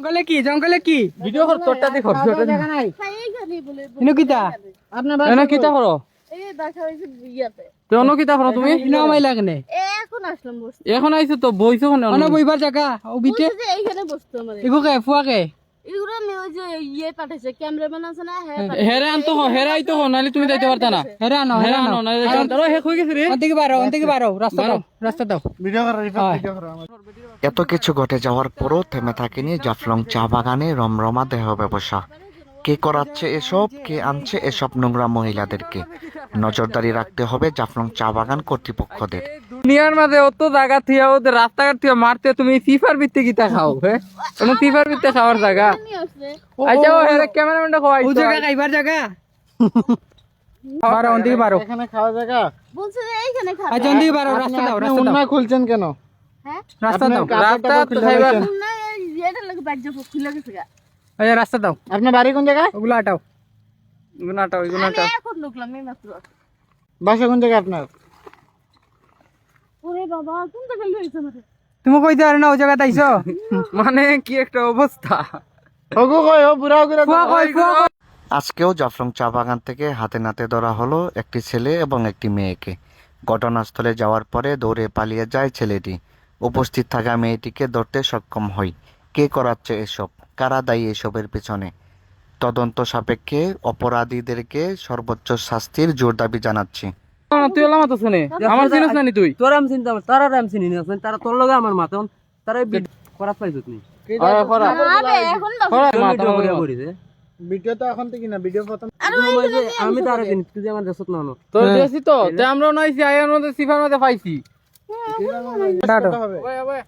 জঙ্গলে কি ভিডিও কর তোরটা দেখো ভিডিওটা জায়গা নাই ইনো কিতা আপনার এনা কিতা করো এই দেখা হইছে বিয়াতে তো অন্য কিতা করো তুমি ইনো আমাই লাগনে এখন আসলাম বসতে এখন আইছো তো বইছো কোন অন বইবার জায়গা ও বিতে বলছে যে এইখানে বসতো আমারে ইগো কে ফুয়াকে এগুলো আমি ওই যে ইয়ে পাঠাইছে ক্যামেরাম্যান আছে না হ্যাঁ হেরে আনতো হেরাই তো নালি তুমি যাইতে পারতা না হেরা নো হেরা আনো নালি ধরো হে কই গেছে রে অন্তিকে বারো রাস্তা দাও ভিডিও কর রিফাত ভিডিও কর এত কিছু ঘটে যাওয়ার পরও থেমে থাকেনি জাফলং চা বাগানে রমরমা দেহ ব্যবসা। কে করাচ্ছে এসব, কে আনছে এসব নোংরা মহিলাদেরকে? নজরদারি রাখতে হবে জাফলং চা বাগান কর্তৃপক্ষদের। দুনিয়ার মাঝে অত জায়গা থিয়া ওদের রাস্তাঘাট থিয়া মারতে তুমি ফিফার ভিত্তি কিতা খাও হ্যাঁ কোনো ফিফার ভিত্তি খাওয়ার জায়গা আচ্ছা ও হেরে ক্যামেরাম্যানটা খাওয়াই ও জায়গা খাইবার জায়গা বারো অন্তিকে বারো এখানে খাওয়া জায়গা বলছে যে এইখানে খাবে আচ্ছা অন্তিকে বারো রাস্তা দাও উন্না খুলছেন কেন? হ্যাঁ রাস্তা দাও রাস্তা তো খাইবার না এটা লাগে ব্যাগ যা খুলে গেছে গা আচ্ছা রাস্তা দাও আপনার বাড়ি কোন জায়গা? ওগুলো আটাও গুনাটাও আমি গুনাটাও এখন ঢুকলাম এই মাত্র বাসা কোন জায়গা আপনার? ওরে বাবা কোন জায়গায় লইছে আমারে তুমি কইতে পারো না ও জায়গাতে আইছো মানে কি একটা অবস্থা ওগো কই ও বুড়া করে ফুয়া কই ফুয়া কই আজকেও জাফলং চা বাগান থেকে হাতে নাতে ধরা হলো একটি ছেলে এবং একটি মেয়েকে। ঘটনাস্থলে যাওয়ার পরে দৌড়ে পালিয়ে যায় ছেলেটি। উপস্থিত থাকা মেয়েটিকে ধরতে সক্ষম হয়। কে করাচ্ছে এসব, কারা দায়ী এসবের পেছনে? তদন্ত সাপেক্ষে অপরাধীদেরকে সর্বোচ্চ শাস্তির জোর দাবি জানাচ্ছি। তুই এলাম তো শুনে আমার জিনিস নানি তুই তোর আমি চিন্তা তারা আমি চিনি না তারা তোর লগে আমার মাতন তারা করাত পাইছ তুমি আবে এখন বাবা করিছে ভিডিও তো এখন থেকে না, ভিডিও প্রথম আমি তো আরে দিন তুই আমার দেশত না তোর দেশি তো তে আমরাও নাইছি আয়ার মধ্যে সিফার মধ্যে পাইছি হবে।